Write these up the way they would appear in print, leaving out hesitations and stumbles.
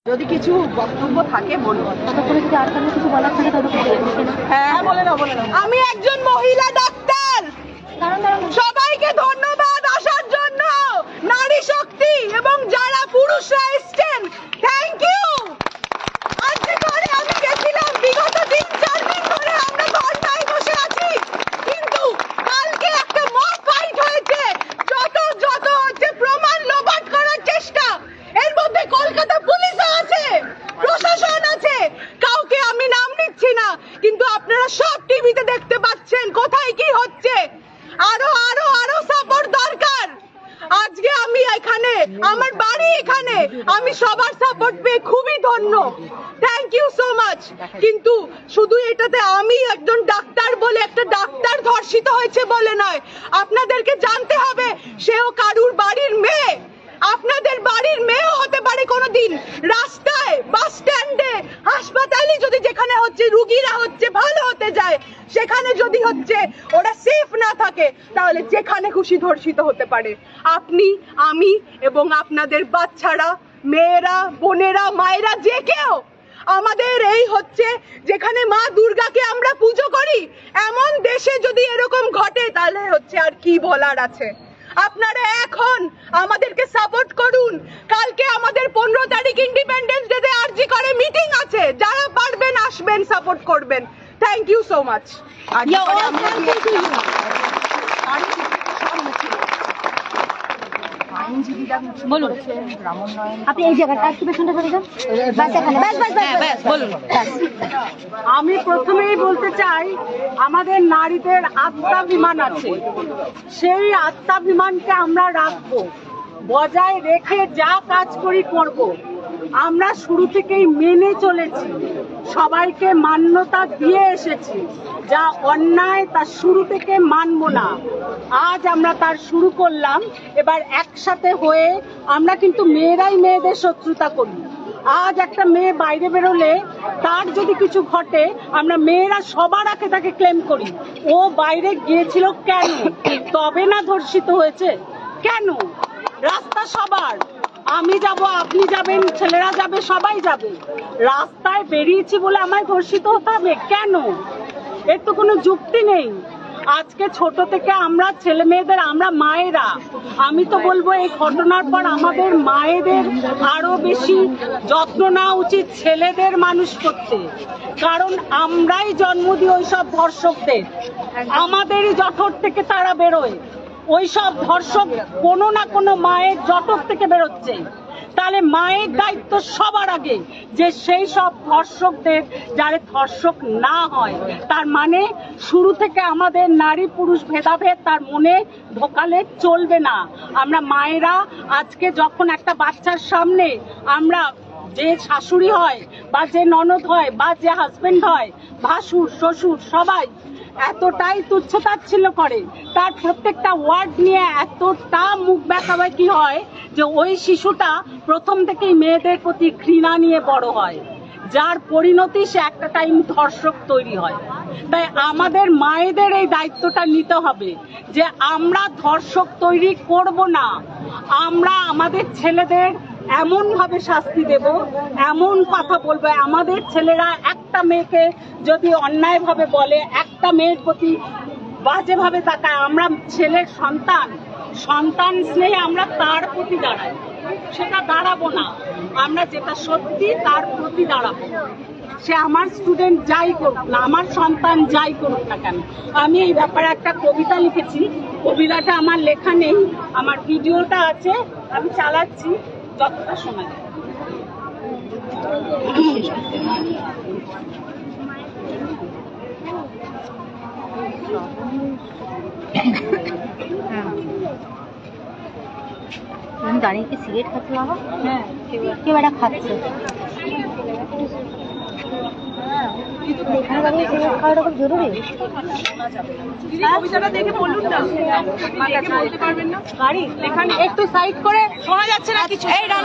যদি কিছু বক্তব্য থাকে বলুন। ততক্ষণে যদি আর কোনো কিছু বলার থাকে হ্যাঁ বলে নাও বলে নাও। আমি একজন মহিলা ডাক্তার, সবাইকে ধন্যবাদ আসার জন্য। নারী শক্তি এবং যারা পুরুষরা এসছেন, থ্যাংক ইউ। আজকে করে আমি গেছিলাম, বিগত 3-4 দিন ধরে আমরা ধর্নায় বসে আছি, কিন্তু কালকে একটা মক ফাইট হয়েছে। যত হচ্ছে প্রমাণ লোপাট করার চেষ্টা, এর মধ্যে কলকাতা পুলিশও আছে, প্রশাসন আছে, কাউকে আমি নাম নিচ্ছি না, কিন্তু আপনারা সব টিভিতে দেখতে পাচ্ছেন কোথায় কি হচ্ছে। আরো আরো আরো সাপোর্ট দরকার। আজকে আমি এখানে, আমার বাড়ি এখানে, আমি সবার সাপোর্ট পেয়ে খুবই ধন্য। Thank you so much. কিন্তু শুধু এটাতে আমি একজন ডাক্তার বলে, একটা ডাক্তার ধর্ষিত হয়েছে বলে নয়, আপনাদেরকে জানতে হবে সেও কারুর বাড়ির মেয়ে। আপনাদের বাড়ির মেয়েও হতে পারে কোনোদিন। রাস্তায়, বাস স্ট্যান্ডে, হাসপাতালে যদি যেখানে হচ্ছে রুগীরা হচ্ছে ভালো হতে যায়, সেখানে যদি হচ্ছে ওরা সেফ না থাকে, তাহলে যেখানে খুশি ধর্ষিত হতে পারে। আপনি, আমি এবং আপনাদের বাচ্চারা, মেয়েরা, বোনেরা, মায়েরা, যে কেউ, আমাদের এই হচ্ছে যেখানে মা দুর্গাকে আমরা পুজো করি, এমন দেশে যদি এরকম ঘটে, তাহলে হচ্ছে আর কি বলার আছে। আপনারা এখন আমাদেরকে সাপোর্ট করুন। কালকে আমাদের 15 তারিখ ইন্ডিপেন্ডেন্স ডে আরজি করে মিটিং আছে, যারা পারবেন আসবেন, সাপোর্ট করবেন। Thank you so much. বলুন, আপনি এই জায়গাটা একটু পেছনটা করে যান। বলুন। আমি প্রথমেই বলতে চাই, আমাদের নারীদের আত্মাভিমান আছে, সেই আত্মাভিমানকে আমরা রাখবো, বজায় রেখে যা কাজ করি করব। আমরা শুরু থেকেই মেনে চলেছি, সবাইকে মান্যতা দিয়ে এসেছি। যা অন্যায় তা শুরু থেকে মানব না। আজ আমরা তার শুরু করলাম। এবার একসাথে হয়ে আমরা কিন্তু মেয়েরাই মেয়েদের শত্রুতা করি। আজ একটা মেয়ে বাইরে বেরোলে তার যদি কিছু ঘটে, আমরা মেয়েরা সবার আগে তাকে ক্লেম করি, ও বাইরে গিয়েছিল কেন, তবে না ধর্ষিত হয়েছে। কেন? রাস্তা সবার, আমি যাব, আপনি যাবেন, ছেলেরা যাবে, সবাই যাবে। রাস্তায় বেরিয়েছি বলে আমায় ধর্ষিত হতে হবে কেন? এর তো কোনো যুক্তি নেই। আজকে ছোট থেকে আমরা ছেলে মেয়েদের, আমরা মায়েরা, আমি তো বলবো এই ঘটনার পর আমাদের মায়েদের আরো বেশি যত্ন নেওয়া উচিত ছেলেদের মানুষ করতে। কারণ আমরাই জন্ম দিই ওইসব ধর্ষকদের, আমাদেরই জঠর থেকে তারা বেরোয়। ওইসব ধর্ষক কোনো না কোনো মায়ের জঠর থেকে বেরোচ্ছে। তাহলে মায়ের দায়িত্ব সবার আগে যে সেই সব ধর্ষকদের যারা ধর্ষক না হয়, তার মানে শুরু থেকে আমাদের নারী পুরুষ ভেদাভেদ তার মনে ঢোকালে চলবে না। আমরা মায়েরা আজকে যখন একটা বাচ্চার সামনে আমরা, যে শাশুড়ি হয় বা যে ননদ হয় বা যে হাজবেন্ড হয়, ভাসুর, শ্বশুর, সবাই এতটাই তুচ্ছতাচ্ছিল্য করে, তার প্রত্যেকটা ওয়ার্ড নিয়ে এতটা মুখ ব্যাকাবাকি হয় যে ওই শিশুটা প্রথম থেকেই মেয়েদের প্রতি ঘৃণা নিয়ে বড় হয়, যার পরিণতি সে একটা টাইম ধর্ষক তৈরি হয়। তাই আমাদের মায়েদের এই দায়িত্বটা নিতে হবে যে আমরা ধর্ষক তৈরি করব না। আমরা আমাদের ছেলেদের এমন ভাবে শাস্তি দেব, এমন কথা বলবো, আমাদের ছেলেরা একটা মেয়েকে যদি অন্যায় ভাবে বলে, একটা মেয়ের প্রতি বাজে ভাবে তাকায়, আমরা ছেলের সন্তান স্নেহে আমরা তার প্রতি দাঁড়াই, সেটা দাঁড়াবো না। আমরা যেটা সত্যি তার প্রতি দাঁড়াবো। সে আমার স্টুডেন্ট যাই করুক না, আমার সন্তান যাই করুক না কেন। আমি এই ব্যাপারে একটা কবিতা লিখেছি, কবিতাটা আমার লেখা নেই, আমার ভিডিওটা আছে, আমি চালাচ্ছি, যতটা শোনা যায়। দাঁড়িয়ে কি সিগারেট খাচ্ছে বাবা? হ্যাঁ, কেউ একটা খাচ্ছে। এখানে দাঁড়িয়ে সিগারেট খাওয়াটা খুব জরুরি। একটু সাইড করে, শোনা যাচ্ছে না কিছু। এই না,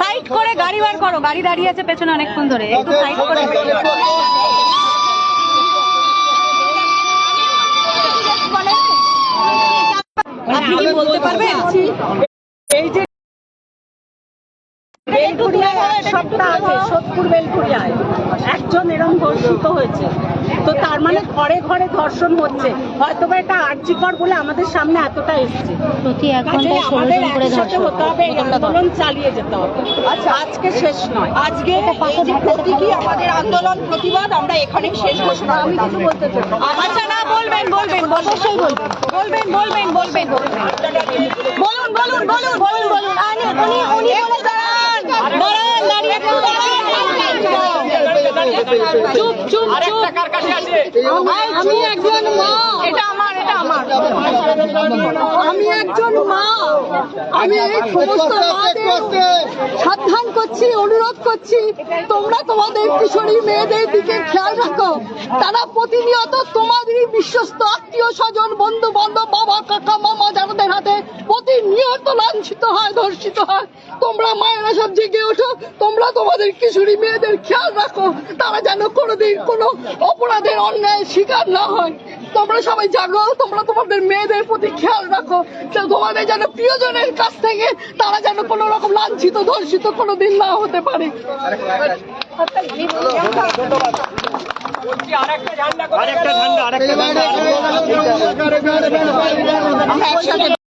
সাইড করে গাড়ি বার করো, গাড়ি দাঁড়িয়ে আছে পেছনে অনেকক্ষণ ধরে, একটু সাইড করে। আপনি কি বলতে পারবেন এই যে বেলঘড়িয়ায় এক সপ্তাহ আগে সোদপুর বেলঘড়িয়ায় একজন এরকম ধর্ষিত হয়েছে। তো তার মানে ঘরে ঘরে ধর্ষণ হচ্ছে, হয়তো বা এটা আর্যিকর বলে আমাদের সামনে এতটা এসছে। প্রতি 1 কাজেই ঘন্টায় 16 আমাদের জন করে একসাথে ধর্ষণ। হতে হবে, এই আন্দোলন চালিয়ে যেতে হবে। আচ্ছা, আজকে শেষ নয়। আজকে এই যে প্রতীকী আমাদের আন্দোলন প্রতিবাদ আমরা এখানেই শেষ ঘোষণা। আমি কিছু বলতে চাই। আচ্ছা, না বলবেন বলবেন অবশ্যই বলবেন বলবেন বলবেন বলবেন বলুন বলুন বলুন বলুন বলুন উনি বলে দাঁড়ান দাঁড়ান দাঁড়িয়ে একটু দাঁড়ান। চুপ চুপ চুপ। আমি একজন মা, এটা আমার আমি একজন মা। আমি এই সমস্ত মাদের সাবধান করছি, অনুরোধ করছি, তোমরা তোমাদের কিশোরী মেয়েদের দিকে খেয়াল রাখো। তারা প্রতিনিয়ত তোমাদেরই বিশ্বস্ত আত্মীয় স্বজন, বন্ধু বান্ধব, বাবা কাকা মামা যাদের হাতে প্রতিনিয়ত লাঞ্ছিত হয়, ধর্ষিত হয়। তোমরা মায়েরা সব জেগে ওঠো, তোমরা তোমাদের কিশোরী মেয়েদের খেয়াল রাখো, তারা যেন কোনোদিন কোনো অপরাধের অন্যায় শিকার না হয়। তোমরা সবাই জাগো, তোমরা তোমাদের মেয়েদের প্রতি খেয়াল রাখো, তোমাদের যেন প্রিয়জনের কাছ থেকে তারা যেন কোনো রকম লাঞ্ছিত ধর্ষিত কোনোদিন না হতে পারে। আরেকটা ঝান্ডা